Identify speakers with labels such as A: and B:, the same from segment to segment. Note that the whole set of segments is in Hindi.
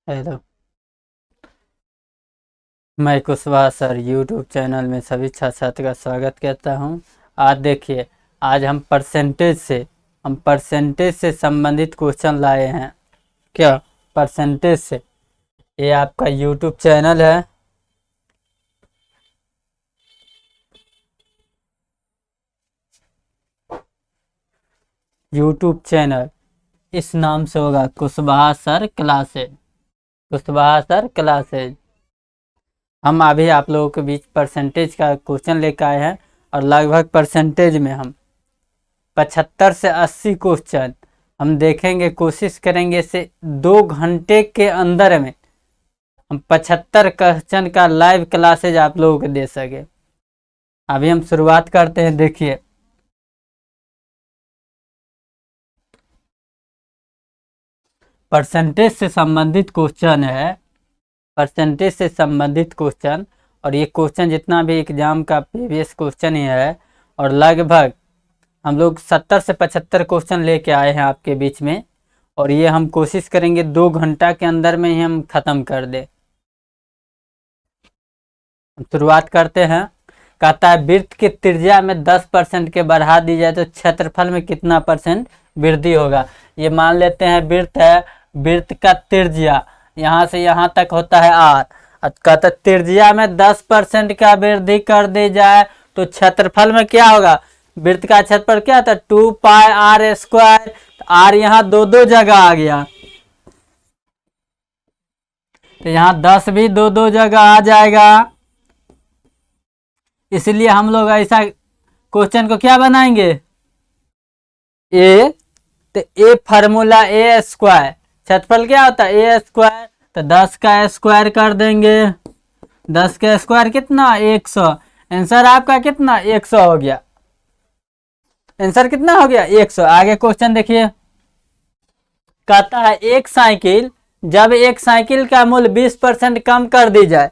A: हेलो। मैं कुशवाहा सर यूट्यूब चैनल में सभी छात्र छात्री का स्वागत करता हूं। आज देखिए, आज हम परसेंटेज से संबंधित क्वेश्चन लाए हैं। क्या परसेंटेज से? ये आपका यूट्यूब चैनल है। यूट्यूब चैनल इस नाम से होगा, Kushwaha sir classes. Kushwaha sir classes. हम अभी आप लोगों के बीच परसेंटेज का क्वेश्चन लेकर आए हैं और लगभग परसेंटेज में हम 75 से 80 क्वेश्चन हम देखेंगे। कोशिश करेंगे इसे 2 घंटे के अंदर में हम 75 क्वेश्चन का लाइव क्लासेज आप लोगों को दे सके। अभी हम शुरुआत करते हैं। देखिए, परसेंटेज से संबंधित क्वेश्चन है। परसेंटेज से संबंधित क्वेश्चन, और ये क्वेश्चन जितना भी एग्जाम का प्रीवियस क्वेश्चन ही है, और लगभग हम लोग 70 से 75 क्वेश्चन लेके आए हैं आपके बीच में, और ये हम कोशिश करेंगे 2 घंटा के अंदर में ही हम खत्म कर दे। शुरुआत करते हैं। कहता है वृत्त की त्रिज्या में 10% के बढ़ा दी जाए तो क्षेत्रफल में कितना परसेंट वृद्धि होगा। ये मान लेते हैं वृत्त है, वृत्त का त्रिज्या यहाँ से यहाँ तक होता है r। कहता त्रिज्या में 10% का वृद्धि कर दी जाए तो क्षेत्रफल में क्या होगा। वृत्त का क्षेत्रफल क्या था, 2 पाई r स्क्वायर। r यहाँ दो जगह आ गया, तो यहाँ 10 भी दो जगह आ जाएगा। इसलिए हम लोग ऐसा क्वेश्चन को क्या बनाएंगे, ए, तो ए फार्मूला ए स्क्वायर। क्षेत्रफल क्या होता है, ए स्क्वायर, तो 10 का स्क्वायर कर देंगे। 10 का स्क्वायर कितना, 100। आंसर आपका कितना, 100 हो गया। आंसर कितना हो गया, 100। आगे क्वेश्चन देखिए। कहता है जब एक साइकिल का मूल्य 20% कम कर दी जाए,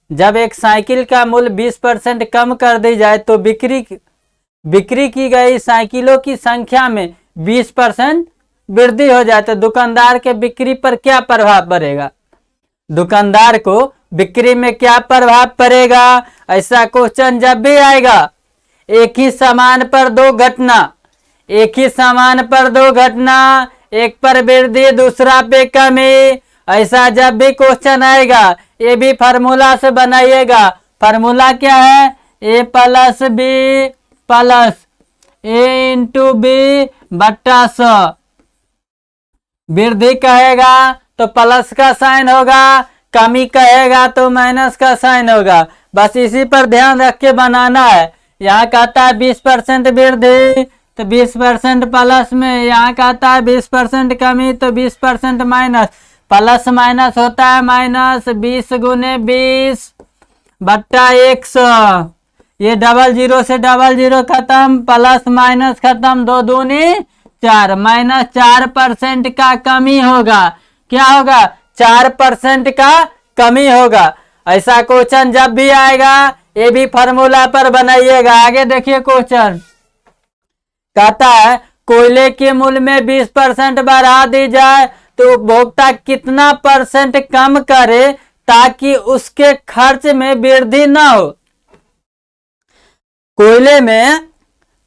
A: जब एक साइकिल का मूल्य 20% कम कर दी जाए तो बिक्री की गई साइकिलों की संख्या में 20% वृद्धि हो जाए तो दुकानदार के बिक्री पर क्या प्रभाव पड़ेगा। दुकानदार को बिक्री में क्या प्रभाव पड़ेगा। ऐसा क्वेश्चन जब भी आएगा, एक ही सामान पर दो घटना, एक ही सामान पर दो घटना, एक पर वृद्धि दूसरा पे कमी, ऐसा जब भी क्वेश्चन आएगा ये भी फार्मूला से बनाइएगा। फार्मूला क्या है, ए प्लस बी प्लस ए इंटू बी बट्टा 100। वृद्धि कहेगा तो प्लस का साइन होगा, कमी कहेगा तो माइनस का साइन होगा। बस इसी पर ध्यान रख के बनाना है। यहाँ कहता है 20% वृद्धि तो 20% प्लस में, यहाँ कहता है 20% कमी तो 20% माइनस। प्लस माइनस होता है माइनस, 20 गुने 20 बट्टा 100। ये डबल जीरो से डबल जीरो खत्म, प्लस माइनस खत्म, 2 दूनी 4, माइनस 4% का कमी होगा। क्या होगा, 4% का कमी होगा। ऐसा क्वेश्चन जब भी आएगा ये भी फार्मूला पर बनाइएगा। आगे देखिए क्वेश्चन। कहता है कोयले के मूल्य में 20% बढ़ा दी जाए तो उपभोक्ता कितना परसेंट कम करे ताकि उसके खर्च में वृद्धि न हो। कोयले में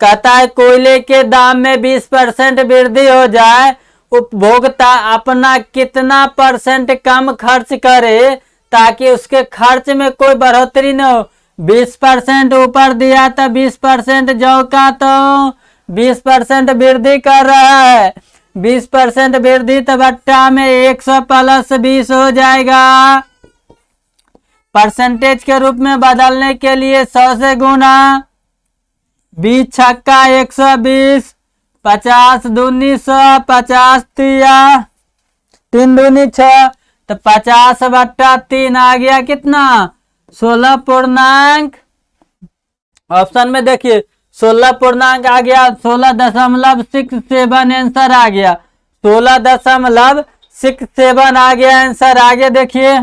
A: कहता है कोयले के दाम में 20% वृद्धि हो जाए, उपभोक्ता अपना कितना परसेंट कम खर्च करे ताकि उसके खर्च में कोई बढ़ोतरी न हो। 20% ऊपर दिया था, 20% जो का तो 20% वृद्धि कर रहा है। 20% वृद्धि तो बट्टा में 100 प्लस 20 हो जाएगा। परसेंटेज के रूप में बदलने के लिए 100 से गुना, 20 छक्का 120, 50 दूनी 100, 50 तिया 3 दूनी 6, तो 50 बट्टा 3 आ गया कितना, 16 पूर्णांक। ऑप्शन में देखिए 16 पूर्णांक आ गया, 16.67 आंसर आ गया, 16.67 आ गया आंसर। आगे देखिए।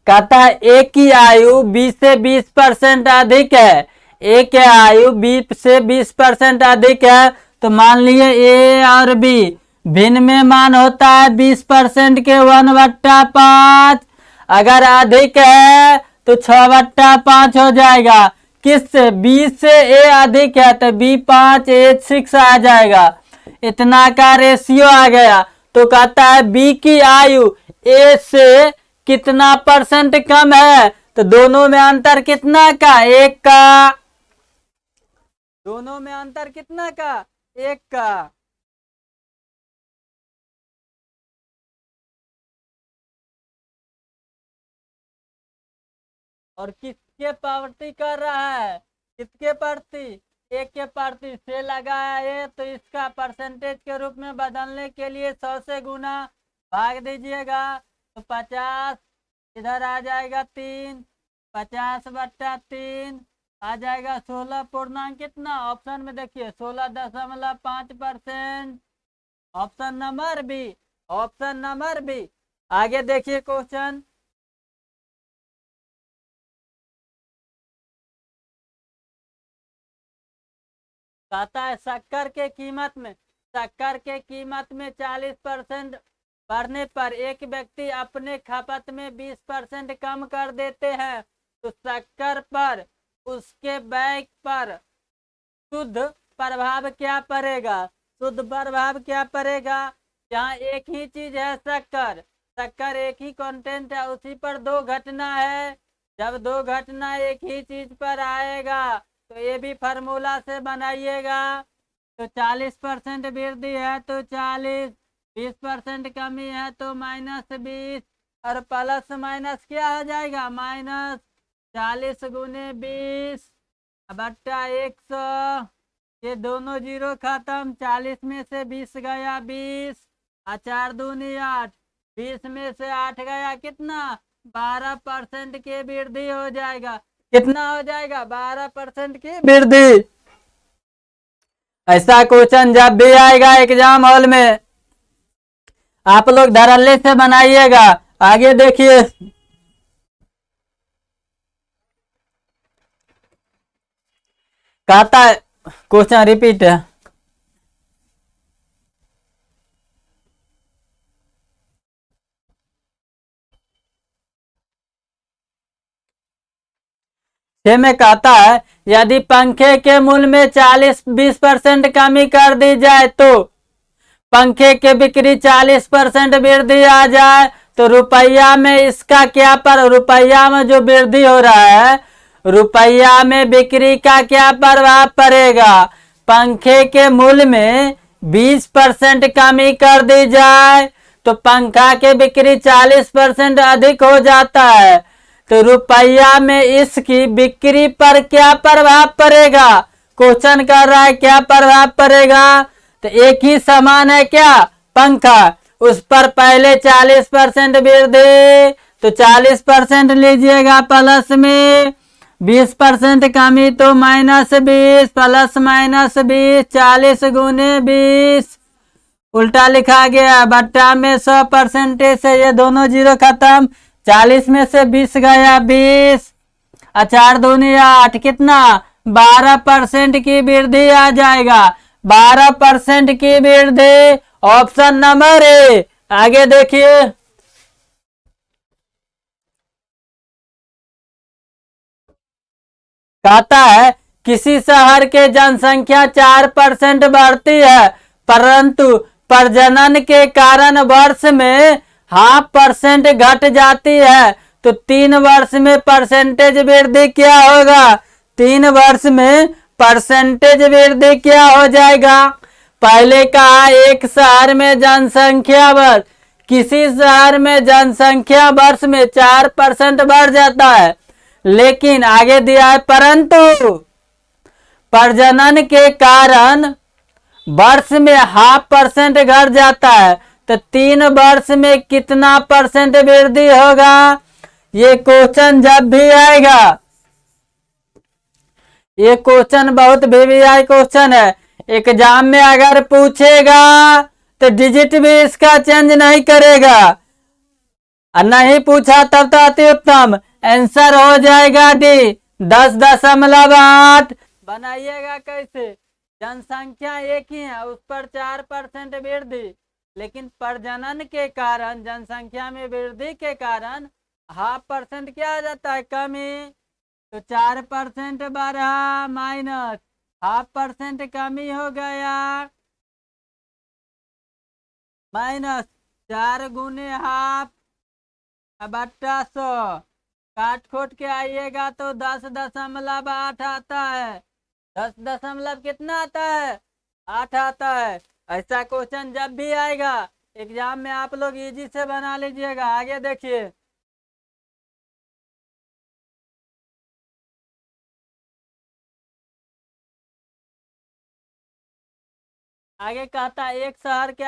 A: कहता है ए की आयु 20 से 20% अधिक है, ए की आयु 20 से 20% अधिक है, तो मान लिए ए और बी भिन्न में मान होता है 20% के 1/5। अगर अधिक है तो 6/5 हो जाएगा। किससे? 20 से ए अधिक है तो B5H6 आ जाएगा। इतना का रेशियो आ गया। तो कहता है बी की आयु ए से कितना परसेंट कम है? तो दोनों में अंतर कितना का? 1 का। दोनों में अंतर कितना का? 1 का। और किसके प्रति कर रहा है? किसके प्रति? 1 के प्रति से लगाया है तो इसका परसेंटेज के रूप में बदलने के लिए 100 से गुना भाग दीजिएगा तो 50 इधर आ जाएगा 3, 50/3 आ जाएगा 16 पूर्णांक कितना? ऑप्शन में देखिए 16.5%। Option number B. Option number B. आगे देखिए क्वेश्चन। कहता है शक्कर के कीमत में 40% बढ़ने पर एक व्यक्ति अपने खपत में 20% कम कर देते हैं तो शक्कर पर उसके व्यय पर शुद्ध प्रभाव क्या पड़ेगा? शुद्ध प्रभाव क्या पड़ेगा? यहाँ एक ही चीज है शक्कर एक ही कंटेंट है, उसी पर दो घटना है। जब दो घटना एक ही चीज पर आएगा तो ये भी फार्मूला से बनाइएगा। तो 40% वृद्धि है तो 40, 20% कमी है तो -20 और प्लस माइनस क्या हो जाएगा? -40 गुने 20 बट्टा 100। ये दोनों जीरो खत्म। 40 में से 20 गया 20 और 4 दूनी 8, 20 में से 8 गया कितना? 12% की वृद्धि हो जाएगा। कितना हो जाएगा? 12% की वृद्धि। ऐसा क्वेश्चन जब भी आएगा एग्जाम हॉल में आप लोग धड़ल्ले से बनाइएगा। आगे देखिए। कहता है क्वेश्चन रिपीट है। में कहता है यदि पंखे के मूल्य में 40-20% कमी कर दी जाए तो पंखे के बिक्री 40% वृद्धि आ जाए तो रुपया में इसका क्या पर? रुपया में जो वृद्धि हो रहा है रुपया में बिक्री का क्या प्रभाव पड़ेगा? पंखे के मूल्य में 20% कमी कर दी जाए तो पंखा के बिक्री 40% अधिक हो जाता है तो रुपया में इसकी बिक्री पर क्या प्रभाव पड़ेगा? क्वेश्चन कर रहा है क्या प्रभाव पड़ेगा? तो एक ही समान है क्या? पंखा, उस पर पहले 40% वृद्धि तो 40% लीजिएगा प्लस में, 20% कमी तो -20 प्लस -20, 40 गुने 20 उल्टा लिखा गया बट्टा में 100% से ये दोनों जीरो खत्म। 40 में से 20 गया 20 और 4 दूनी 8 कितना? 12% की वृद्धि आ जाएगा। 12% की वृद्धि ऑप्शन नंबर ए। आगे देखिए। कहता है किसी शहर के जनसंख्या 4% बढ़ती है परंतु प्रजनन के कारण वर्ष में 0.5% घट जाती है तो 3 वर्ष में परसेंटेज वृद्धि क्या होगा? 3 वर्ष में परसेंटेज वृद्धि क्या हो जाएगा? पहले कहा एक शहर में जनसंख्या वर्ष, किसी शहर में जनसंख्या वर्ष में 4% बढ़ जाता है लेकिन आगे दिया है परंतु प्रजनन के कारण वर्ष में 0.5% घट जाता है तो 3 वर्ष में कितना परसेंट वृद्धि होगा? ये क्वेश्चन जब भी आएगा, ये क्वेश्चन बहुत वीवीआई क्वेश्चन है। एग्जाम में अगर पूछेगा तो डिजिट भी इसका चेंज नहीं करेगा और नहीं पूछा तब तो अति उत्तम। आंसर हो जाएगा डी 10.8। बनाइएगा कैसे? जनसंख्या एक ही है उस पर 4% वृद्धि लेकिन प्रजनन के कारण, जनसंख्या में वृद्धि के कारण 0.5% क्या हो जाता है, कमी। तो 4% बढ़ा माइनस 0.5% कमी हो गया, माइनस 4 गुने हाफ बट्टा 100, काट खोट के आइएगा तो 10.8 आता है। 10 कितना आता है, 8 आता है। ऐसा क्वेश्चन जब भी आएगा एग्जाम में आप लोग इजी से बना लीजिएगा। आगे देखिए, आगे कहता है एक शहर के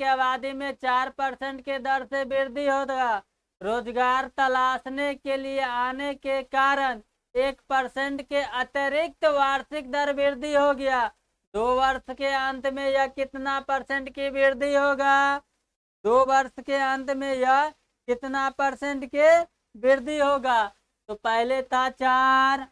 A: आबादी में 4% के दर से वृद्धि होगा। रोजगार तलाशने के लिए आने के कारण 1% के अतिरिक्त वार्षिक दर वृद्धि हो गया। 2 वर्ष के अंत में यह कितना परसेंट की वृद्धि होगा, 2 वर्ष के अंत में यह कितना परसेंट के वृद्धि होगा। तो पहले था 4,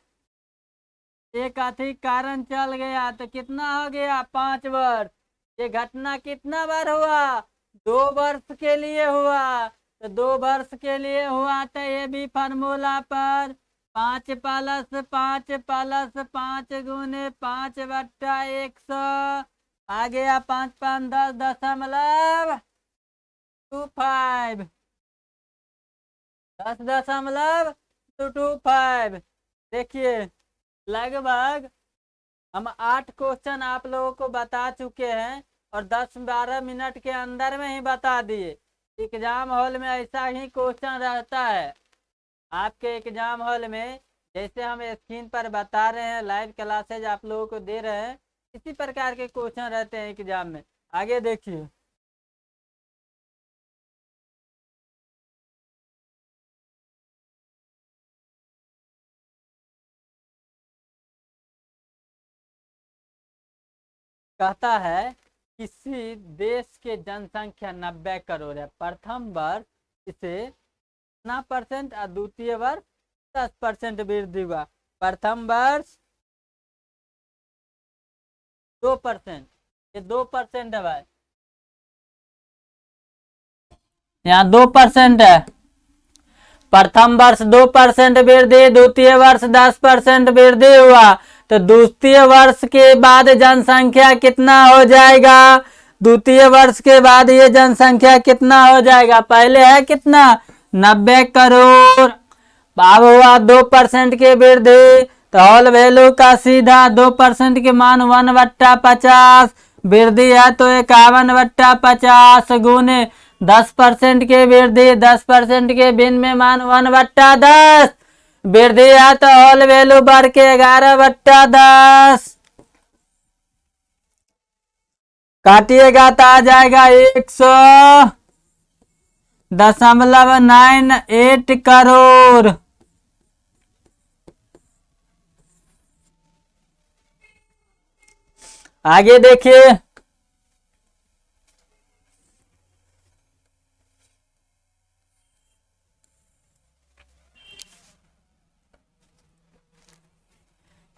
A: एक अधिक कारण चल गया तो कितना हो गया, 5 वर्ष। ये घटना कितना बार हुआ, 2 वर्ष के लिए हुआ। तो 2 वर्ष के लिए हुआ तो ये भी फार्मूला पर 5 + 5 + 5 गुने 5 बट्टा 100 आ गया, 5 5 10.25, 10.25। देखिए लगभग हम 8 क्वेश्चन आप लोगों को बता चुके हैं और 10-12 मिनट के अंदर में ही बता दिए। एग्जाम हॉल में ऐसा ही क्वेश्चन रहता है। आपके एग्जाम हॉल में जैसे हम स्क्रीन पर बता रहे हैं, लाइव क्लासेज आप लोगों को दे रहे हैं, इसी प्रकार के क्वेश्चन रहते हैं एग्जाम में। आगे देखिए, कहता है किसी देश के जनसंख्या 90 करोड़ है, प्रथम वर्ष इसे कितना परसेंट और द्वितीय वर्ष 10% वृद्धि हुआ। प्रथम वर्ष 2%, ये 2% है भाई, यहाँ 2% है। प्रथम वर्ष 2% वृद्धि, द्वितीय वर्ष 10% वृद्धि हुआ। तो द्वितीय वर्ष के बाद जनसंख्या कितना हो जाएगा, द्वितीय वर्ष के बाद ये जनसंख्या कितना हो जाएगा, पहले है कितना 90 करोड़, अब हुआ 2% की वृद्धि। तो होल वैल्यू का सीधा 2% के मान 1/50 वृद्धि है तो 51/50 गुने 10% की वृद्धि, 10% के भिन्न में मान 1/10 वृद्धि है तो होल वैल्यू बढ़ के 11/10 काटिएगा तो आ जाएगा 100.98 करोड़। आगे देखिए,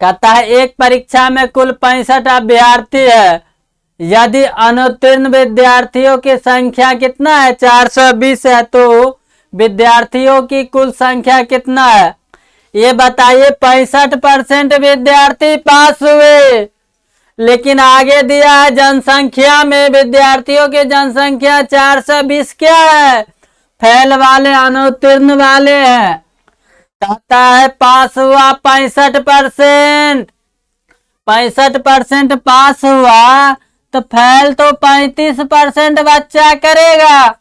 A: कहता है एक परीक्षा में कुल 65 अभ्यर्थी है, यदि अनुत्तीर्ण विद्यार्थियों की संख्या कितना है 420 है, तो विद्यार्थियों की कुल संख्या कितना है ये बताइए। 65% विद्यार्थी पास हुए, लेकिन आगे दिया है जनसंख्या में विद्यार्थियों की जनसंख्या 420 क्या है, फेल वाले अनुत्तीर्ण वाले हैं। कहता है पास हुआ 65%, 65% पास हुआ तो फेल तो 35% बच्चा करेगा।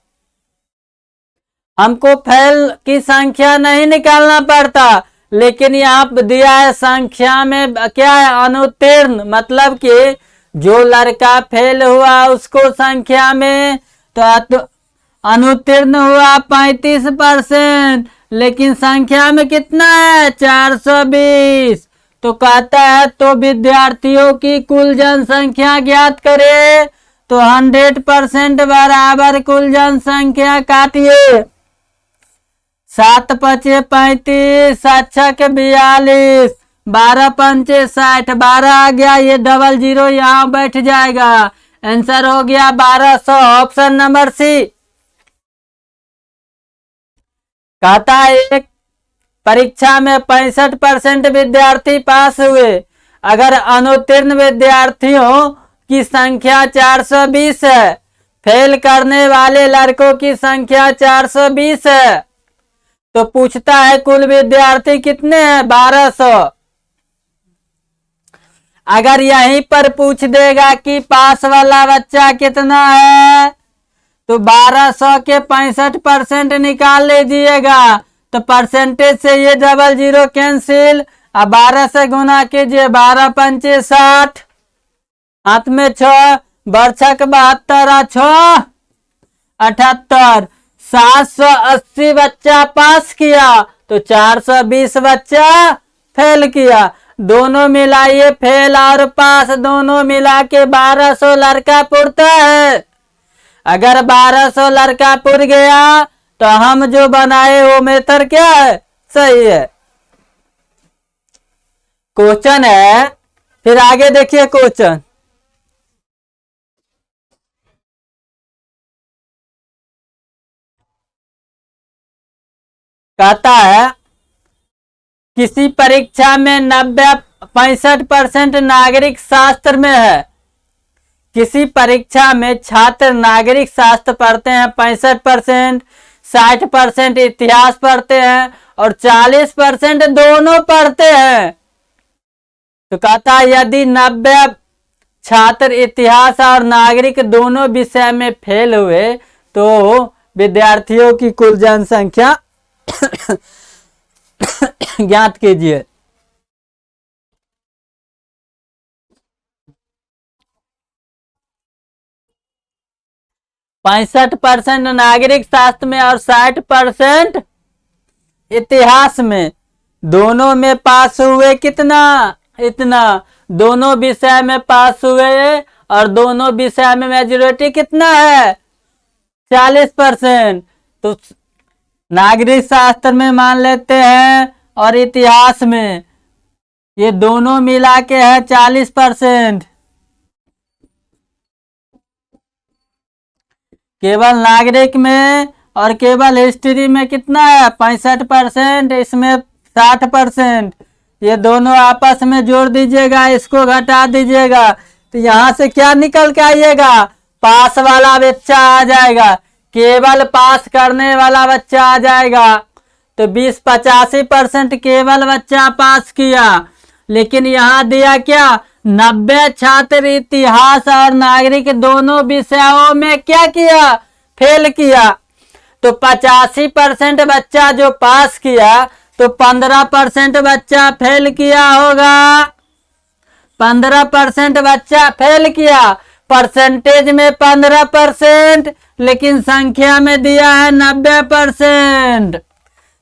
A: हमको फेल की संख्या नहीं निकालना पड़ता, लेकिन यहाँ दिया है संख्या में क्या है अनुत्तीर्ण, मतलब कि जो लड़का फेल हुआ उसको संख्या में तो अनुत्तीर्ण हुआ 35%, लेकिन संख्या में कितना है 420। तो कहता है तो विद्यार्थियों की कुल जनसंख्या ज्ञात करे तो 100% बराबर कुल जनसंख्या काटिए। 7 × 5 = 35, 7 × 6 = 42, 12 × 5 = 60, 12 आ गया, ये 00 यहाँ बैठ जाएगा, आंसर हो गया 1200, ऑप्शन नंबर सी। कहता है एक परीक्षा में 65% विद्यार्थी पास हुए, अगर अनुत्तीर्ण विद्यार्थियों की संख्या 420 है, फेल करने वाले लड़कों की संख्या 420 है, तो पूछता है कुल विद्यार्थी कितने हैं? 1200। अगर यहीं पर पूछ देगा कि पास वाला बच्चा कितना है, तो 1200 के 65% निकाल लीजिएगा, तो परसेंटेज से ये डबल जीरो कैंसिल, अब 12 से गुना कीजिए, 12 पंचे 60, हाथ में 6, बरछक 72, 6 78, 780 बच्चा पास किया, तो 420 बच्चा फेल किया। दोनों मिलाइए, फेल और पास दोनों मिला के 1200 लड़का पुरता है। अगर 1200 लड़का पुर गया तो हम जो बनाए वो मेथड क्या है? सही है। क्वेश्चन है, फिर आगे देखिए क्वेश्चन। कहता है किसी परीक्षा में 65% नागरिक शास्त्र में है। किसी परीक्षा में छात्र नागरिक शास्त्र पढ़ते हैं 65%, 60% इतिहास पढ़ते हैं और 40% दोनों पढ़ते हैं। तो कहता है यदि 90 छात्र इतिहास और नागरिक दोनों विषय में फेल हुए तो विद्यार्थियों की कुल जनसंख्या ज्ञात कीजिए। पैंसठ % नागरिक शास्त्र में और 60% इतिहास में, दोनों में पास हुए कितना? इतना। दोनों विषय में पास हुए और दोनों विषय में मेजोरिटी कितना है? 40%। तो नागरिक शास्त्र में मान लेते हैं और इतिहास में, ये दोनों मिला के है 40%। केवल नागरिक में और केवल हिस्ट्री में कितना है? 65%, इसमें 60%। ये दोनों आपस में जोड़ दीजिएगा, इसको घटा दीजिएगा, तो यहां से क्या निकल के आइएगा? पास वाला बच्चा आ जाएगा, केवल पास करने वाला बच्चा आ जाएगा। तो 85% केवल बच्चा पास किया। लेकिन यहाँ दिया क्या? 90 छात्र इतिहास और नागरिक दोनों विषयों में क्या किया? फेल किया। तो 85% बच्चा जो पास किया तो 15% बच्चा फेल किया होगा। 15% बच्चा फेल किया, परसेंटेज में 15%, लेकिन संख्या में दिया है 90%।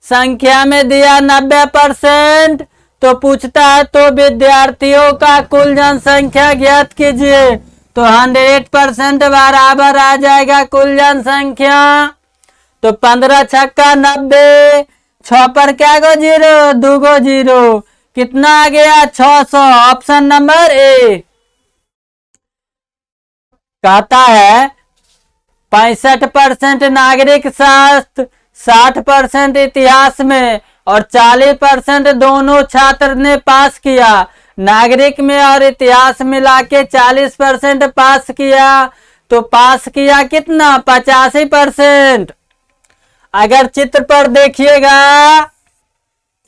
A: संख्या में दिया 90%, तो पूछता है तो विद्यार्थियों का कुल जनसंख्या ज्ञात कीजिए। तो 100% बराबर आ जाएगा कुल जनसंख्या। तो 15 छक्का 90, 6 पर क्या गो जीरो? 2 गो जीरो, कितना आ गया? 600, ऑप्शन नंबर ए। कहता है 65% नागरिक शास्त्र, 60% इतिहास में और 40% दोनों छात्र ने पास किया। नागरिक में और इतिहास मिला के 40% पास किया। तो पास किया कितना? 85%। अगर चित्र पर देखिएगा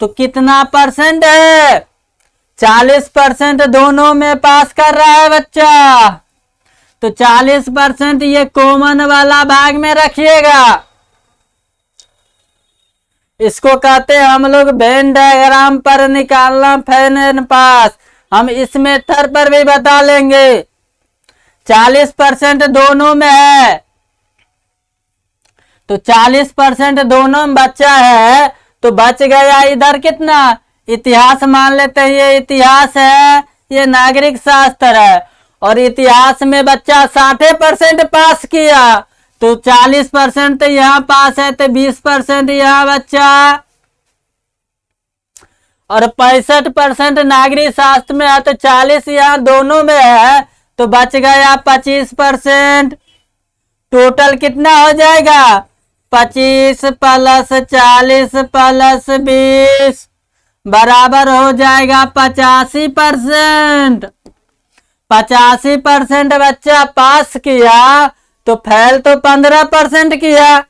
A: तो कितना परसेंट है? 40% दोनों में पास कर रहा है बच्चा। तो 40% ये कॉमन वाला भाग में रखिएगा। इसको कहते हैं हम लोग वेन डायग्राम पर निकालना फेल एंड पास। हम इस मेथड पर भी बता लेंगे। 40% दोनों में है, तो 40% दोनों में बच्चा है, तो बच गया इधर कितना? इतिहास मान लेते हैं, ये इतिहास है, ये नागरिक शास्त्र है। और इतिहास में बच्चा 60% पास किया, तो 40% तो यहाँ पास है, तो 20% यहाँ बच्चा। और 65% नागरिक शास्त्र में है, तो 40 यहाँ दोनों में है, तो बच गया 25%। टोटल कितना हो जाएगा? 25 प्लस 40 प्लस 20 बराबर हो जाएगा 85%। 85% बच्चा पास किया तो फेल तो 15% किया।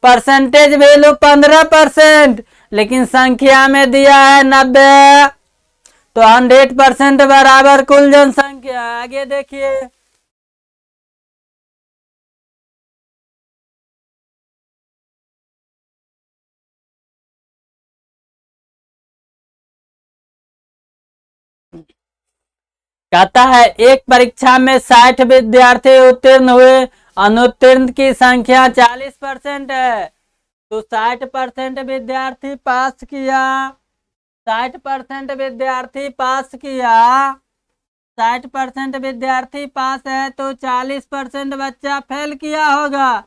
A: परसेंटेज वैल्यू 15%, लेकिन संख्या में दिया है 90, तो 100% बराबर कुल जनसंख्या। आगे देखिए, कहता है एक परीक्षा में 60 विद्यार्थी उत्तीर्ण हुए, अनुत्तीर्ण की संख्या 40% है, तो 60% विद्यार्थी पास किया। 60% विद्यार्थी पास किया, 60% विद्यार्थी पास है, तो 40% बच्चा फेल किया होगा।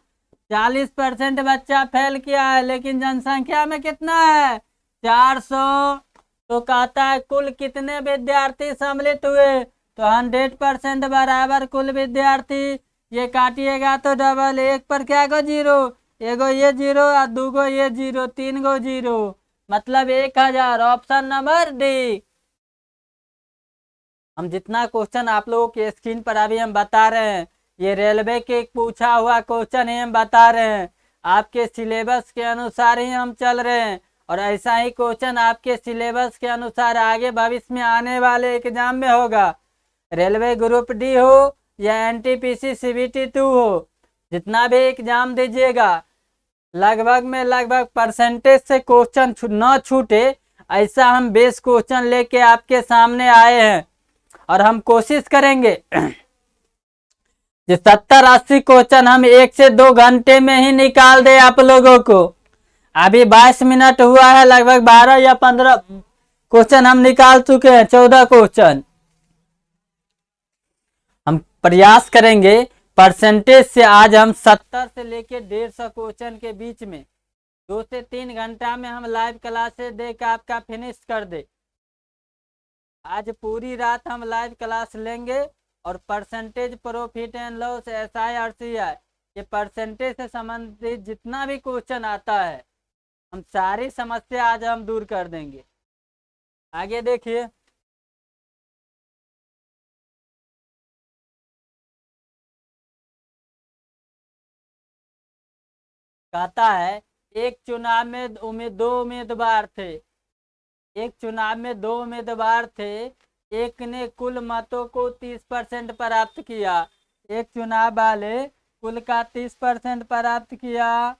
A: 40% बच्चा फेल किया है, लेकिन जनसंख्या में कितना है? 400। तो कहता है कुल कितने विद्यार्थी सम्मिलित हुए, तो 100% बराबर कुल विद्यार्थी। ये काटिएगा तो डबल, एक पर क्या गो जीरो, एगो ये जीरो और दूगो ये जीरो, 3 गो जीरो, मतलब 1000। Option number D. हम जितना क्वेश्चन आप लोगों के स्क्रीन पर अभी हम बता रहे हैं, ये रेलवे के पूछा हुआ क्वेश्चन ही हम बता रहे हैं। आपके सिलेबस के अनुसार ही हम चल रहे हैं, और ऐसा ही क्वेश्चन आपके सिलेबस के अनुसार आगे भविष्य में आने वाले एग्जाम में होगा। रेलवे ग्रुप डी हो या एनटीपीसी सीबीटी 2 हो, जितना भी एग्जाम दीजिएगा, लगभग में लगभग परसेंटेज से क्वेश्चन न छूटे, ऐसा हम बेस क्वेश्चन लेके आपके सामने आए हैं। और हम कोशिश करेंगे कि 70-80 क्वेश्चन हम 1 से 2 घंटे में ही निकाल दे आप लोगों को। अभी 22 मिनट हुआ है, लगभग 12 या 15 क्वेश्चन हम निकाल चुके हैं, 14 क्वेश्चन। हम प्रयास करेंगे परसेंटेज से आज हम 70 से लेके 150 क्वेश्चन के बीच में 2 से 3 घंटा में हम लाइव क्लासेस देकर आपका फिनिश कर दे। आज पूरी रात हम लाइव क्लास लेंगे, और percentage profit and loss SI RCI, ये परसेंटेज से संबंधित जितना भी क्वेश्चन आता है, हम सारी समस्या आज हम दूर कर देंगे। आगे देखिए, कहता है एक चुनाव में दो उम्मीदवार थे। एक चुनाव में 2 उम्मीदवार थे। एक ने कुल मतों को 30% प्राप्त किया। एक चुनाव वाले कुल का 30% प्राप्त किया।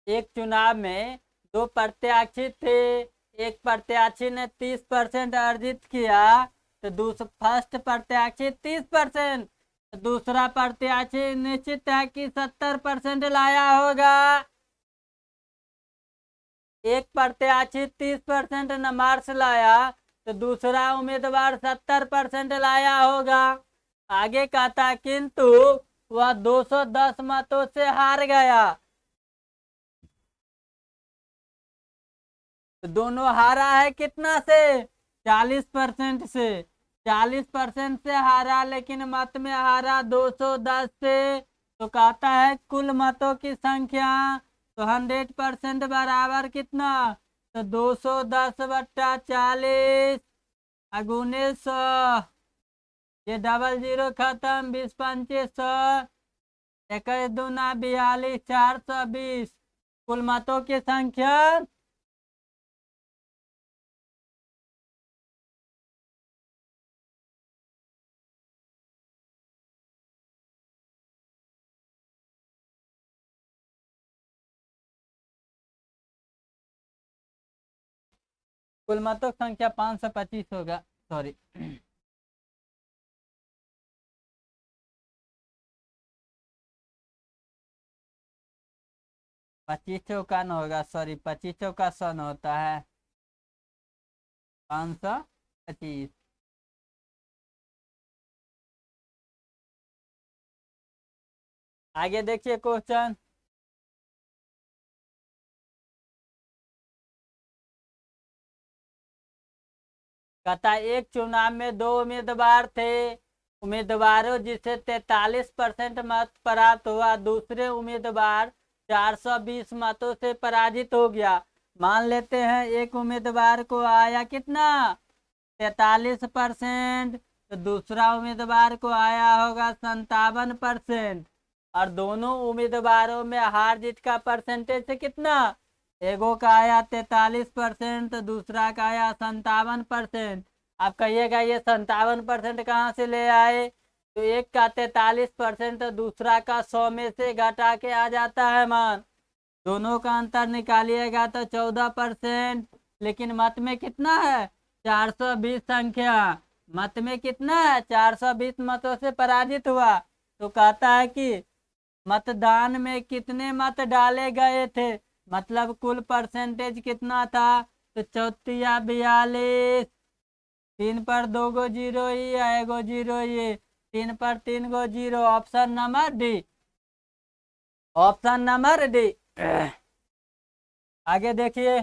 A: एक चुनाव में 2 प्रत्याशी थे। एक प्रत्याशी ने 30% अर्जित किया, तो फर्स्ट प्रत्याशी 30%, दूसरा प्रत्याशी निश्चित है कि 70% लाया होगा। एक प्रत्याशी 30% मार्क्स लाया, तो दूसरा उम्मीदवार 70% लाया होगा। आगे कहता, किंतु वह 210 मतों से हार गया। तो दोनों हारा है कितना से? 40% से। 40% से हारा, लेकिन मत में हारा 210 से। तो कहता है कुल मतों की संख्या, तो 100% बराबर कितना? तो 210/40 अगुने 100। ये डबल जीरो खत्म, 20 पंचे 100, 21 दूना 42, 420 कुल मतों की संख्या। कुल मतों की संख्या 525 होगा, सॉरी। 25 चौका न होगा, सॉरी, 25 चौका 100 न होता है, 525। आगे देखिए क्वेश्चन, कहता है एक चुनाव में 2 उम्मीदवार थे। उम्मीदवारों जिसे 43% मत प्राप्त हुआ, दूसरे उम्मीदवार 420 मतों से पराजित हो गया। मान लेते हैं एक उम्मीदवार को आया कितना, 43%, तो दूसरा उम्मीदवार को आया होगा 57%। और दोनों उम्मीदवारों में हार जीत का परसेंटेज से कितना, एगो का आया 43%, दूसरा का आया 57%। आप कहिएगा ये 57% कहाँ से ले आए, तो एक का 43%, दूसरा का 100 में से घटा के आ जाता है मान। दोनों का अंतर निकालिएगा तो 14%। लेकिन मत में कितना है, 420 संख्या। मत में कितना है, 420 मतों से पराजित हुआ। तो कहता है कि मतदान में कितने मत डाले गए थे, मतलब कुल परसेंटेज कितना था, तो 3442। 3 पर 2 गो जीरो ही, एगो जीरो ही, 3 पर 3 go zero. Option number D, option number D. आगे देखिए,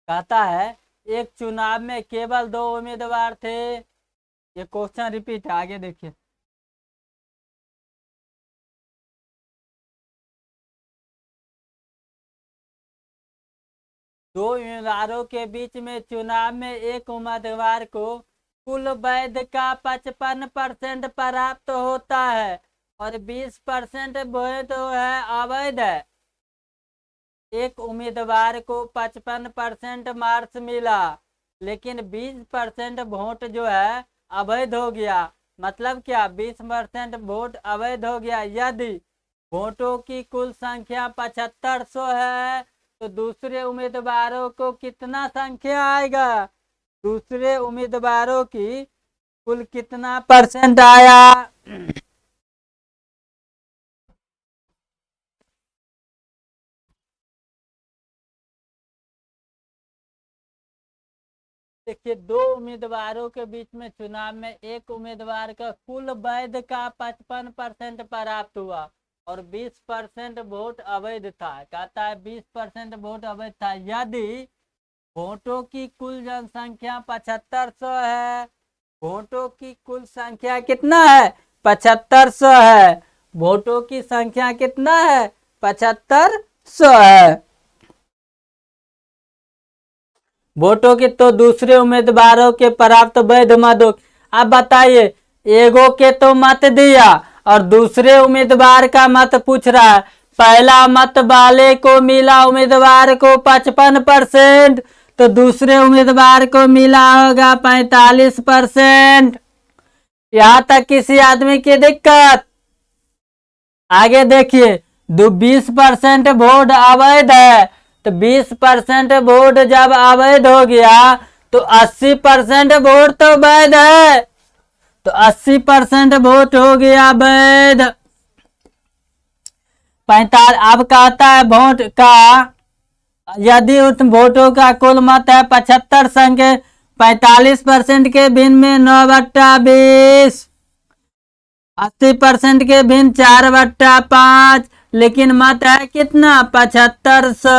A: कहता है एक चुनाव में केवल 2 उम्मीदवार थे। ये क्वेश्चन रिपीट है, आगे देखिए। दो उम्मीदवारों के बीच में चुनाव में एक उम्मीदवार को कुल वैध का 55% प्राप्त होता है और 20% वैध है अवैध है। एक उम्मीदवार को 55% मार्क्स मिला, लेकिन 20% वोट जो है अवैध हो गया। मतलब क्या, 20% वोट अवैध हो गया। यदि वोटों की कुल संख्या 7500 है, तो दूसरे उम्मीदवारों को कितना संख्या आएगा, दूसरे उम्मीदवारों की कुल कितना परसेंट आया। देखिए, दो उम्मीदवारों के बीच में चुनाव में एक उम्मीदवार का कुल वैध का 55% प्राप्त हुआ और 20% वोट अवैध था। कहता है 20% वोट अवैध था। यदि वोटों की कुल जनसंख्या 7500 है, वोटों की कुल संख्या कितना है, 7500 है। वोटों की संख्या कितना है, 7500 है। वोटों की तो दूसरे उम्मीदवारों के प्राप्त वैध मतों। अब बताइए, एगो के तो मत दिया और दूसरे उम्मीदवार का मत पूछ रहा है। पहला मत वाले को मिला उम्मीदवार को 55%, तो दूसरे उम्मीदवार को मिला होगा 45%। यहाँ तक किसी आदमी की दिक्कत। आगे देखिए, 20% वोट अवैध है, तो 20% वोट जब अवैध हो गया तो 80% वोट तो वैध है, तो 80% वोट हो गया वैध। 45। अब कहता है वोट का, यदि उस वोटों का कुल मत है 75 संख्या, 45% के भिन्न में 9/20, 80% के भिन्न 4/5, लेकिन मत है कितना, 7500।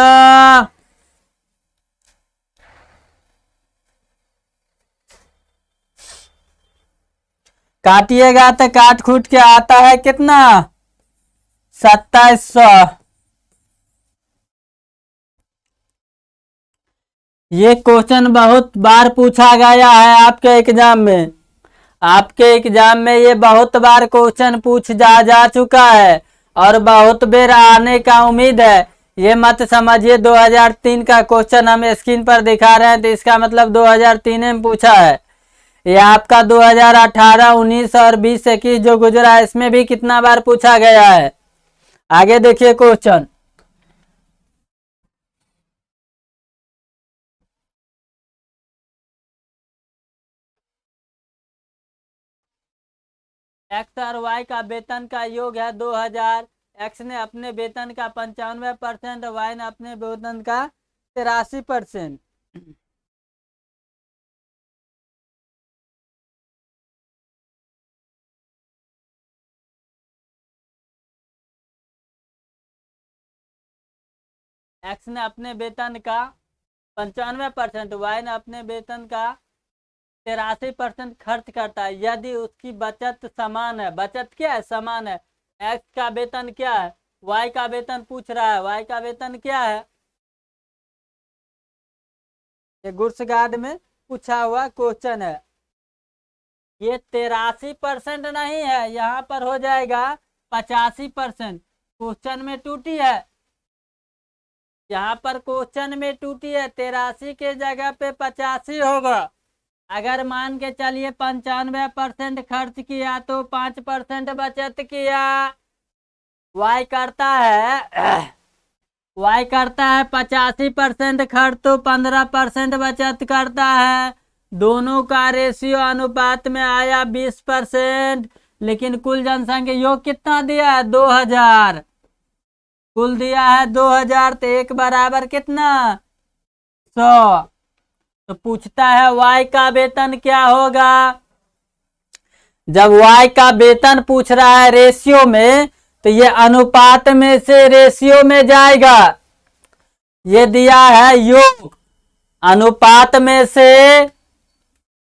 A: काटिएगा तो काट खूट के आता है कितना, 2700। ये क्वेश्चन बहुत बार पूछा गया है आपके एग्जाम में। आपके एग्जाम में ये बहुत बार क्वेश्चन पूछ जा चुका है और बहुत बेर आने का उम्मीद है। ये मत समझिए 2003 का क्वेश्चन हम स्क्रीन पर दिखा रहे हैं, तो इसका मतलब 2003 में पूछा है। ये आपका 2018, 19 और 20, 21 जो गुजरा है, इसमें भी कितना बार पूछा गया है। आगे देखिए क्वेश्चन। एक्स और वाई का वेतन का योग है 2000। एक्स ने अपने वेतन का 95%, वाई ने अपने वेतन का 83%। एक्स ने अपने वेतन का 95%, वाई ने अपने वेतन का 83% खर्च करता है। यदि उसकी बचत समान है, बचत क्या है? समान है। एक्स का वेतन क्या है? वाई का वेतन पूछ रहा है, वाई का वेतन क्या है? ये गुड्स गार्ड में पूछा हुआ क्वेश्चन है। ये 83% नहीं है, यहाँ पर हो जाएगा 85%। क्वेश्चन में टूटी है, यहाँ पर क्वेश्चन में टूटी है। 83 के जगह पे 85 होगा। अगर मान के चलिए 95% खर्च किया तो 5% बचत किया। वाई करता है वाई करता है 85% खर्च तो 15% बचत करता है। दोनों का रेशियो अनुपात में आया 20%। लेकिन कुल जनसंख्या योग कितना दिया है? 2000। कुल दिया है 2000, तो एक बराबर कितना? 100। तो पूछता है वाई का वेतन क्या होगा। जब वाई का वेतन पूछ रहा है रेशियो में, तो ये अनुपात में से रेशियो में जाएगा। ये दिया है योग, अनुपात में से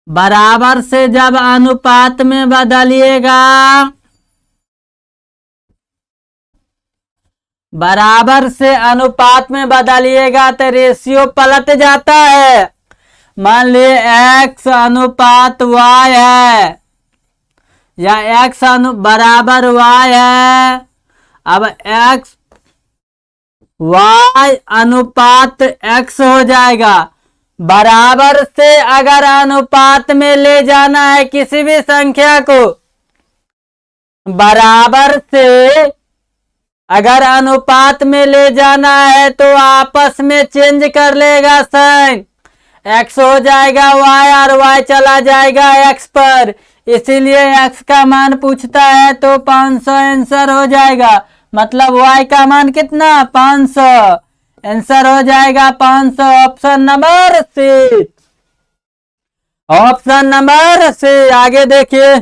A: बराबर से जब अनुपात में बदलिएगा, बराबर से अनुपात में बदलिएगा तो रेशियो पलट जाता है। मान लिए x अनुपात y है, या x बराबर y है। अब x y अनुपात x हो जाएगा। बराबर से अगर अनुपात में ले जाना है किसी भी संख्या को, बराबर से अगर अनुपात में ले जाना है तो आपस में चेंज कर लेगा साइन। x हो जाएगा y और y चला जाएगा x पर, इसीलिए x का मान पूछता है तो 500 आंसर हो जाएगा। मतलब y का मान कितना? 500। आंसर हो जाएगा 500। Option number C. Option number C. आगे देखिए,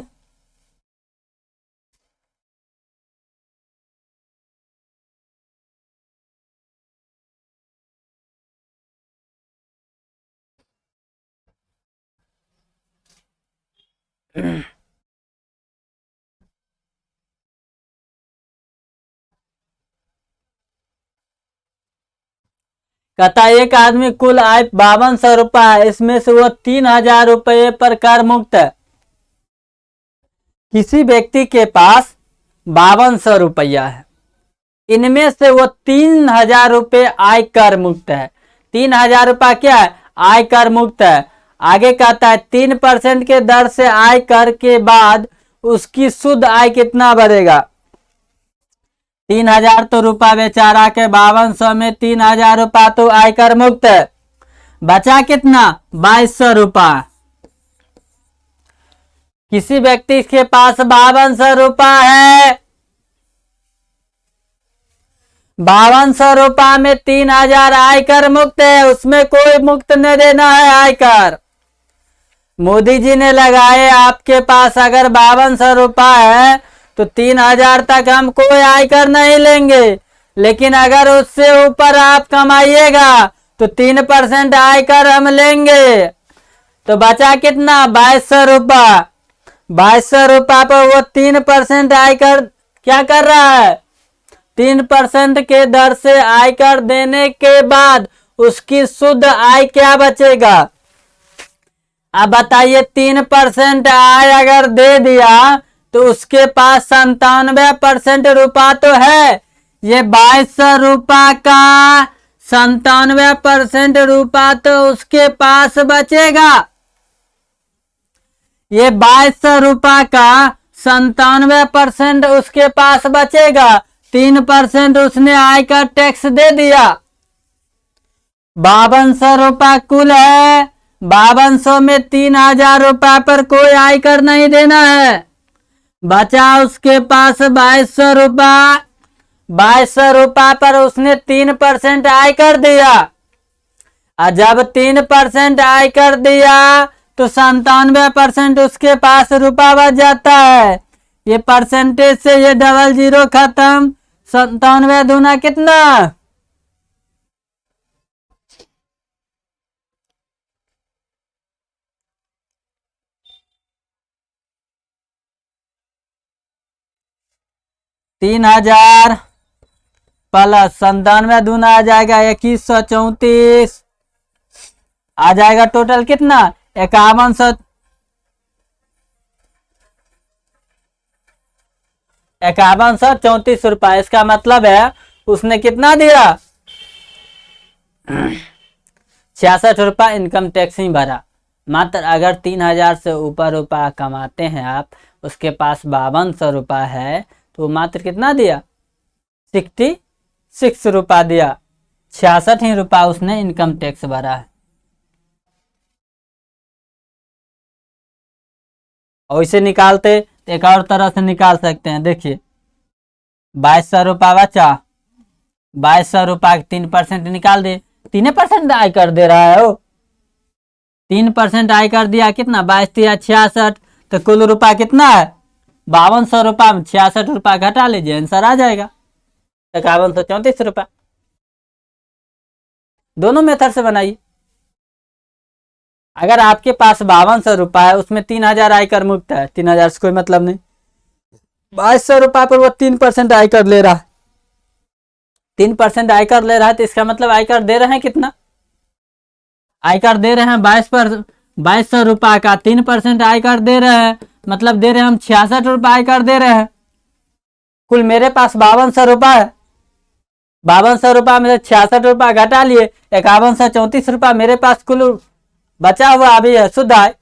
A: कहता एक आदमी कुल आय 5200 रुपया है, इसमें से वो 3000 रुपये पर कर मुक्त है। किसी व्यक्ति के पास 5200 रुपया है, इनमें से वो 3000 रुपये आय कर मुक्त है। 3000 रुपया क्या है? आय कर मुक्त है। आगे कहता है 3% के दर से आय कर के बाद उसकी शुद्ध आय कितना बढ़ेगा। 3000 तो रुपया बेचारा के 5200 में 3000 रुपया तो आयकर मुक्त है। बचा कितना? 2200 रुपया। किसी व्यक्ति के पास 5200 रुपया है, 5200 रुपया में 3000 आयकर मुक्त है, उसमें कोई मुक्त नहीं देना है आयकर। मोदी जी ने लगाए आपके पास अगर 5200 रुपया है तो 3000 तक हम कोई आयकर नहीं लेंगे, लेकिन अगर उससे ऊपर आप कमाइएगा तो 3% आयकर हम लेंगे। तो बचा कितना? 2200 रुपया। 2200 रुपया पर वो 3% आयकर क्या कर रहा है? 3% के दर से आयकर देने के बाद उसकी शुद्ध आय क्या बचेगा? अब बताइए, 3% आय अगर दे दिया तो उसके पास 97% रुपया तो है। ये 2200 रुपया का 97% रुपया तो उसके पास बचेगा। ये 2200 रुपया का 97% उसके पास बचेगा। 3% उसने आयकर टैक्स दे दिया। 5200 रुपया कुल है, 5200 में 3000 रुपया पर कोई आयकर नहीं देना है। बचा उसके पास 2200 रुपया। 2200 रुपया पर उसने 3% आयकर दिया, और जब 3% आयकर दिया तो 97% उसके पास रुपया बच जाता है। ये परसेंटेज से ये डबल जीरो खत्म। 97 दूना कितना? 3000 प्लस 97 दूना आ जाएगा 2134, आ जाएगा टोटल कितना 5134 रुपये। इसका मतलब है उसने कितना दिया 66 रुपये इनकम टैक्स ही भरा। मात्र अगर 3000 से ऊपर रुपया कमाते हैं आप, उसके पास 5200 रुपया है, तो मात्र कितना दिया 66 रुपया दिया, 66 ही रुपया उसने इनकम टैक्स भरा है। और इसे निकालते एक और तरह से निकाल सकते हैं। देखिए 2200 रुपया बचा, 2200 रुपया 3% निकाल दे, 3% आयकर दे रहा है वो, 3% आयकर दिया, कितना 22 दिया 66, तो कुल रुपया कितना है 5200 रुपया में 66 रुपया घटा लीजिए, आंसर आ जाएगा 5134 रुपया। दोनों मेथड से बनाइए। अगर आपके पास 5200 रुपया है, उसमें 3000 आयकर मुक्त है, 3000 से कोई मतलब नहीं, 2200 रुपया पर वो 3% आयकर ले रहा है, 3% आयकर ले रहा है, तो इसका मतलब आयकर दे रहे हैं कितना, आयकर दे रहे हैं 2200 रुपया का 3% आयकर दे रहे हैं, मतलब दे रहे हैं हम 66 रुपया आयकर दे रहे हैं। कुल मेरे पास 5200 रुपया है, 5200 रुपया में से 66 रुपया घटा लिए, 5134 रुपया मेरे पास कुल बचा हुआ अभी है, शुद्ध आय।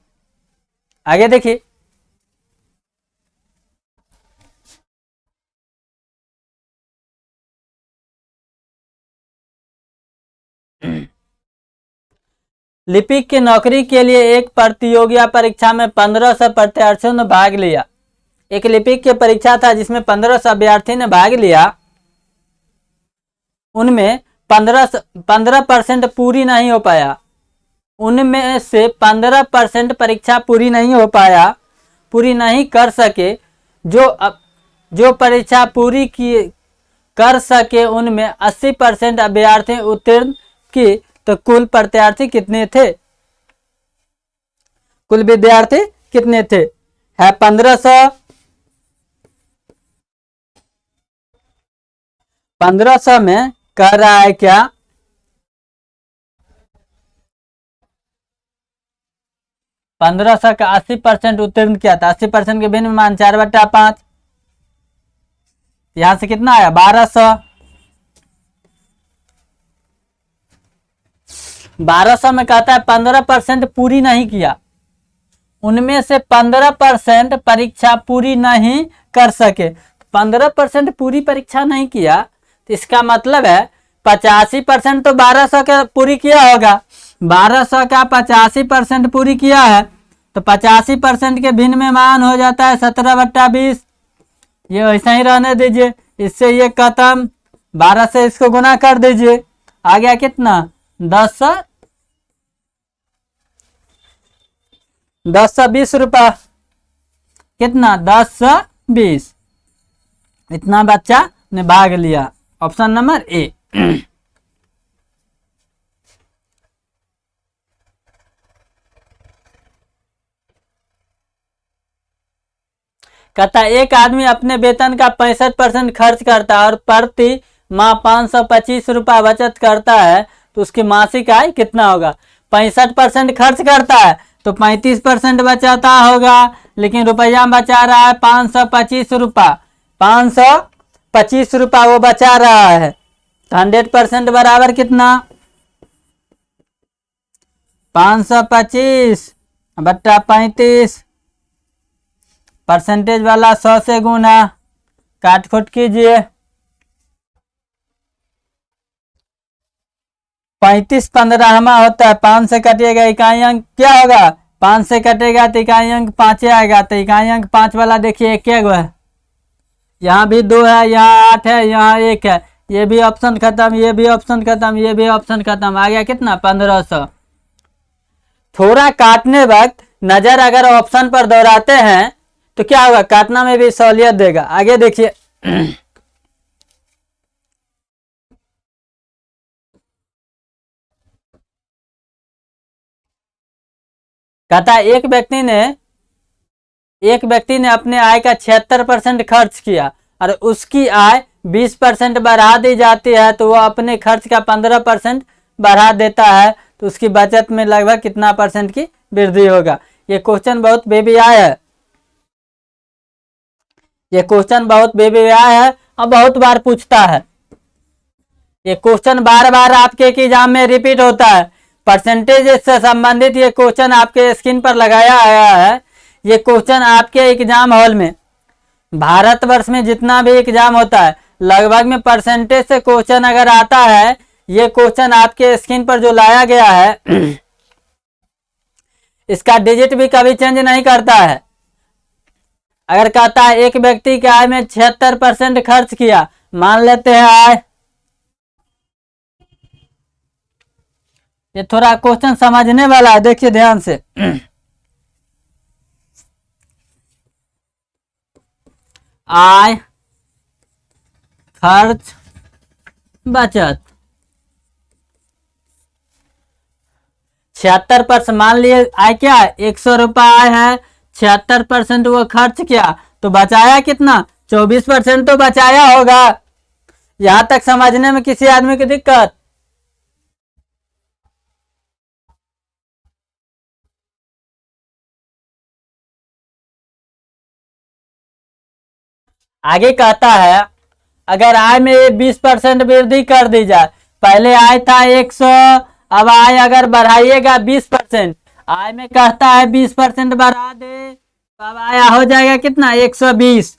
A: आगे देखिए लिपिक की नौकरी के लिए एक प्रतियोगिता परीक्षा में 1500 प्रत्याशियों ने भाग लिया। एक लिपिक की परीक्षा था जिसमें 1500 अभ्यर्थी ने भाग लिया, उनमें 15% पूरी नहीं हो पाया, उनमें से 15% परीक्षा पूरी नहीं हो पाया, पूरी नहीं कर सके। जो परीक्षा पूरी की कर सके उनमें 80% अभ्यर्थी उत्तीर्ण की, तो कुल प्रत्याशी कितने थे, कुल विद्यार्थी कितने थे, है 1500, 1500 में कह रहा है क्या 1500 का 80% उत्तीर्ण किया था, 80% के भिन्न मान 4/5, यहां से कितना आया 1200, 1200 में कहता है 15% पूरी नहीं किया, उनमें से 15% परीक्षा पूरी नहीं कर सके। 15% पूरी परीक्षा नहीं किया, तो इसका मतलब है 85% तो 1200 का पूरी किया होगा, 1200 का 85% पूरी किया है, तो 85% के भिन्न में मान हो जाता है 17/20, ये वैसा ही रहने दीजिए, इससे ये खत्म, 12 से इसको गुना कर दीजिए, आ गया कितना 1020 रुपया, कितना 1020, इतना बच्चा ने भाग लिया, ऑप्शन नंबर ए। कहता है एक आदमी अपने वेतन का 65% खर्च करता है और प्रति माह 525 रुपया बचत करता है, तो उसकी मासिक आय कितना होगा। 65% खर्च करता है तो 35% बचाता होगा, लेकिन रुपया बचा रहा है 525 रुपया, 525 रुपया वो बचा रहा है, तो 100% बराबर कितना 525 बट्टा 35, परसेंटेज वाला 100 से गुना, काट खोट कीजिए, 35 15 होता है, 5 से कटिएगा इकाई अंक क्या होगा, 5 से कटेगा तो इकाई अंक 5 आएगा, तो इकाई अंक 5 वाला देखिए एक गो है, यहाँ भी 2 है, यहाँ 8 है, यहाँ 1 है, ये भी ऑप्शन खत्म, ये भी ऑप्शन खत्म, ये भी ऑप्शन खत्म, आ गया कितना 1500। थोड़ा काटने वक्त नजर अगर ऑप्शन पर दोहराते हैं तो क्या होगा, काटना में भी सहूलियत देगा। आगे देखिए कहता है एक व्यक्ति ने अपने आय का 76% खर्च किया और उसकी आय 20% बढ़ा दी जाती है तो वो अपने खर्च का 15% बढ़ा देता है, तो उसकी बचत में लगभग कितना परसेंट की वृद्धि होगा। ये क्वेश्चन बहुत बेबियाय है, ये क्वेश्चन बहुत बेबियाय है और बहुत बार पूछता है। ये क्वेश्चन बार बार आपके एग्जाम में रिपीट होता है। परसेंटेज से संबंधित ये क्वेश्चन आपके स्क्रीन पर लगाया गया है। ये क्वेश्चन आपके एग्जाम हॉल में, भारतवर्ष में जितना भी एग्जाम होता है लगभग में परसेंटेज से क्वेश्चन अगर आता है, ये क्वेश्चन आपके स्क्रीन पर जो लाया गया है इसका डिजिट भी कभी चेंज नहीं करता है। अगर कहता है एक व्यक्ति के आय में 76% खर्च किया, मान लेते हैं आय, ये थोड़ा क्वेश्चन समझने वाला है, देखिए ध्यान से। आय, खर्च, बचत 76%, मान लिए आय क्या है 100 रुपये आय है, 76% वो खर्च किया तो बचाया कितना 24% तो बचाया होगा। यहां तक समझने में किसी आदमी की दिक्कत? आगे कहता है अगर आय में 20% वृद्धि कर दी जाए, पहले आय था 100, अब आय अगर बढ़ाइएगा 20%, आय में कहता है 20% बढ़ा दे तो अब आय हो जाएगा कितना 120,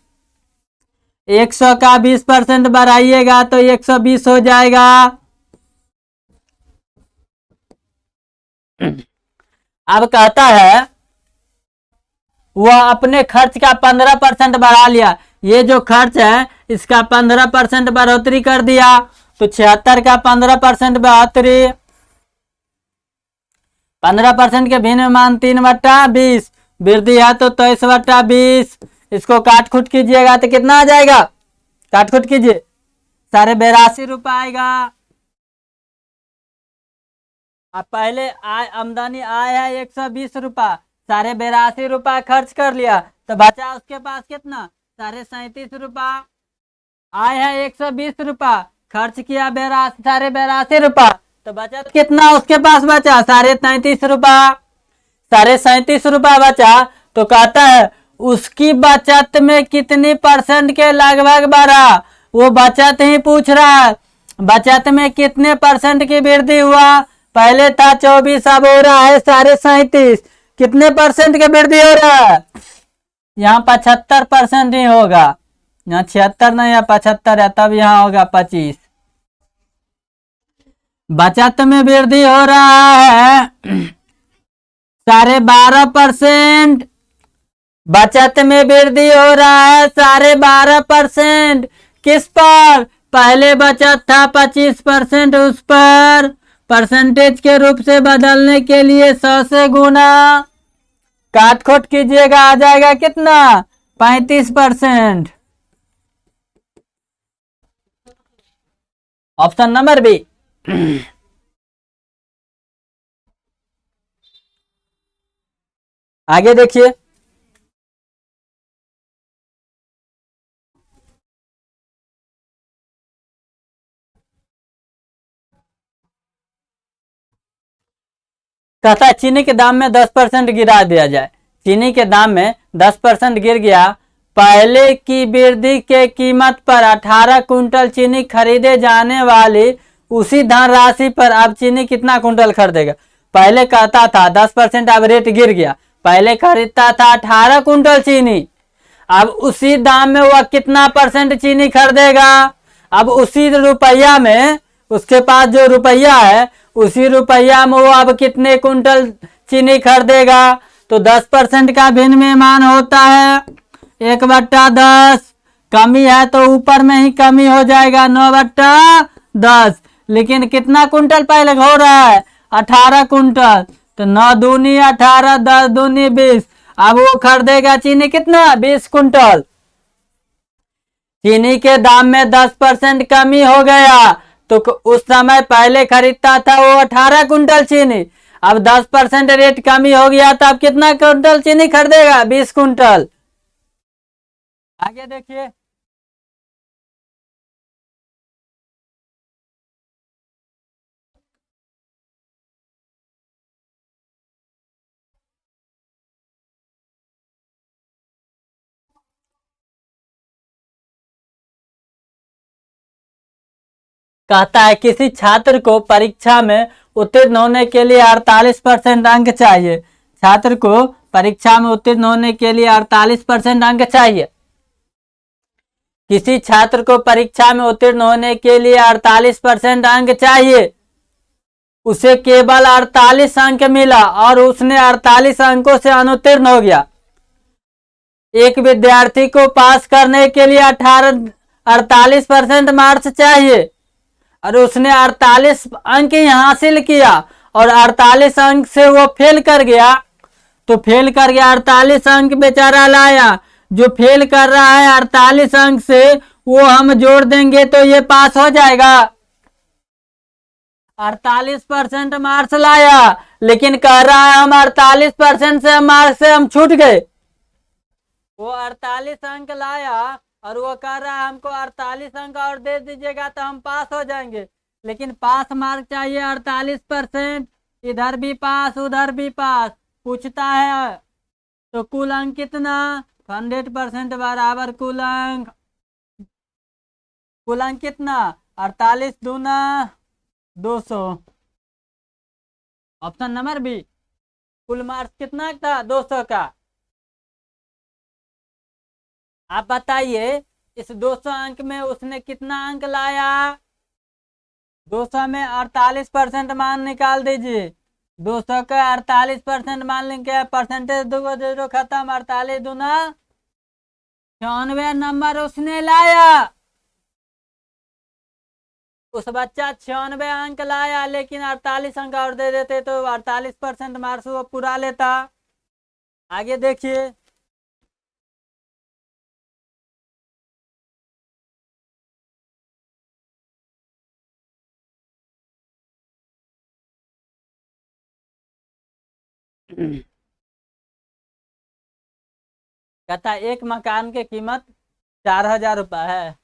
A: 100 का 20% बढ़ाइएगा तो 120 हो जाएगा। अब कहता है वह अपने खर्च का 15% बढ़ा लिया, ये जो खर्च है इसका 15% बढ़ोतरी कर दिया, तो 76 का 15% बढ़ोतरी, 15% के भिन्न मान 3/20, वृद्धि है तो 23/20, इसको काट खुट कीजिएगा तो कितना आ जाएगा, काट खुट कीजिए 82.5 रुपये आएगा। अब पहले आय आमदनी आय है 120 रुपये, 82.5 रुपये खर्च कर लिया तो बचा उसके पास कितना 37.5 रुपये। आय है 120 रुपये, खर्च किया 82.5 रुपये तो बचत कितना उसके पास बचा 37.5 रुपये, 37.5 रुपये बचा तो कहता है उसकी बचत में कितनी परसेंट के लगभग बढ़ा, वो बचत ही पूछ रहा है। बचत में कितने परसेंट की वृद्धि हुआ, पहले था 24 अब हो रहा है 37.5, कितने परसेंट की वृद्धि हो रहा है, यहाँ 75% ही होगा, यहाँ 76 नहीं है 75 है, तब यहाँ होगा 25। बचत में वृद्धि हो रहा है 12.5%, बचत में वृद्धि हो रहा है 12.5%। किस पर, पहले बचत था 25%, उस पर परसेंटेज के रूप से बदलने के लिए 100 से गुना, काट खोट कीजिएगा आ जाएगा कितना 35%। Option number B. आगे देखिए, कहता है चीनी के दाम में 10% गिरा दिया जाए, चीनी के दाम में 10% गिर गया, पहले की वृद्धि के कीमत पर 18 कुंटल चीनी खरीदे जाने वाली उसी धन राशि पर अब चीनी कितना कुंटल खरीदेगा। पहले कहता था 10%, अब रेट गिर गया, पहले खरीदता था 18 कुंटल चीनी, अब उसी दाम में वह कितना परसेंट चीनी खरीदेगा। अब उसी रुपया में, उसके पास जो रुपया है उसी रुपया में वो अब कितने कुंटल चीनी खरीदेगा, तो 10% का विनिर्माण होता है 1/10, कमी है तो ऊपर में ही कमी हो जाएगा 9/10, लेकिन कितना कुंटल पहले हो रहा है 18 कुंटल, तो 9 दूनी 18, 10 दूनी 20, अब वो खरीदेगा चीनी कितना 20 कुंटल। चीनी के दाम में 10% कमी हो गया, तो उस समय पहले खरीदता था वो 18 कुंटल चीनी, अब 10% रेट कमी हो गया तो अब कितना कुंटल चीनी खरीदेगा 20 कुंटल। आगे देखिए, कहता है किसी छात्र को परीक्षा में उत्तीर्ण होने के लिए 48% अंक चाहिए। छात्र को परीक्षा में उत्तीर्ण होने के लिए 48% अंक चाहिए। किसी छात्र को परीक्षा में उत्तीर्ण होने के लिए 48% अंक चाहिए। उसे केवल 48 अंक मिला और उसने 48 अंकों से अनुत्तीर्ण हो गया। एक विद्यार्थी को पास करने के लिए 48% मार्क्स चाहिए और उसने 48 अंक ही हासिल किया और 48 अंक से वो फेल कर गया। तो फेल कर गया, 48 अंक बेचारा लाया। जो फेल कर रहा है 48 अंक से वो हम जोड़ देंगे तो ये पास हो जाएगा। 48% मार्क्स लाया लेकिन कह रहा है हम 48% से मार्क्स से हम छूट गए। वो 48 अंक लाया और वो कह रहा है हमको 48 अंक और दे दीजिएगा तो हम पास हो जाएंगे, लेकिन पास मार्क चाहिए 48%। इधर भी पास उधर भी पास पूछता है तो कुल अंक कितना? 100% बराबर कुल अंक कितना? 48 दूना 200। Option number B. कुल मार्क्स कितना था? 200 का। आप बताइए इस 200 अंक में उसने कितना अंक लाया? 200 में 48% मान निकाल दीजिए। 200 का 48% मान लेंगे, परसेंटेज दो खत्म। 48 दूना 96 नंबर उसने लाया। उस बच्चा 96 अंक लाया लेकिन 48 अंक और दे देते तो 48% मार्क्स वो पूरा लेता। आगे देखिए, कहता है एक मकान की कीमत 4000 रुपये है।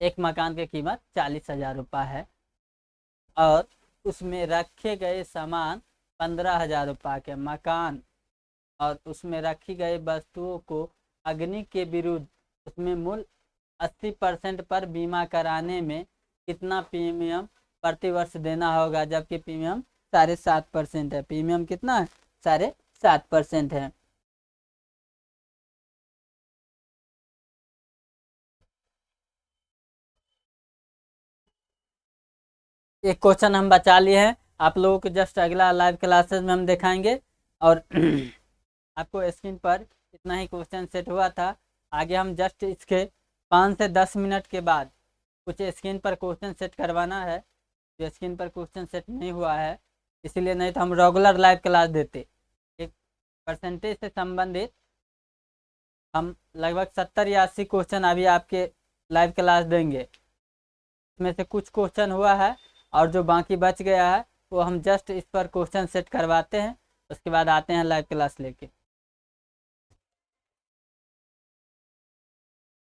A: एक मकान की कीमत 40,000 रुपये है और उसमें रखे गए सामान 15,000 रुपये के। मकान और उसमें रखी गई वस्तुओं को अग्नि के विरुद्ध उसमें मूल्य 80% पर बीमा कराने में कितना प्रीमियम प्रतिवर्ष देना होगा? जबकि प्रीमियम 7.5% है। प्रीमियम कितना है? 7.5% है। एक क्वेश्चन हम बचा लिए हैं, आप लोगों को जस्ट अगला लाइव क्लासेस में हम दिखाएंगे। और आपको स्क्रीन पर इतना ही क्वेश्चन सेट हुआ था। आगे हम जस्ट इसके 5 से 10 मिनट के बाद कुछ स्क्रीन पर क्वेश्चन सेट करवाना है। जो स्क्रीन पर क्वेश्चन सेट नहीं हुआ है इसीलिए, नहीं तो हम रेगुलर लाइव क्लास देते। एक परसेंटेज से संबंधित हम लगभग 70 या 80 क्वेश्चन अभी आपके लाइव क्लास देंगे। इसमें से कुछ क्वेश्चन हुआ है और जो बाकी बच गया है वो हम जस्ट इस पर क्वेश्चन सेट करवाते हैं, उसके बाद आते हैं लाइव क्लास लेके।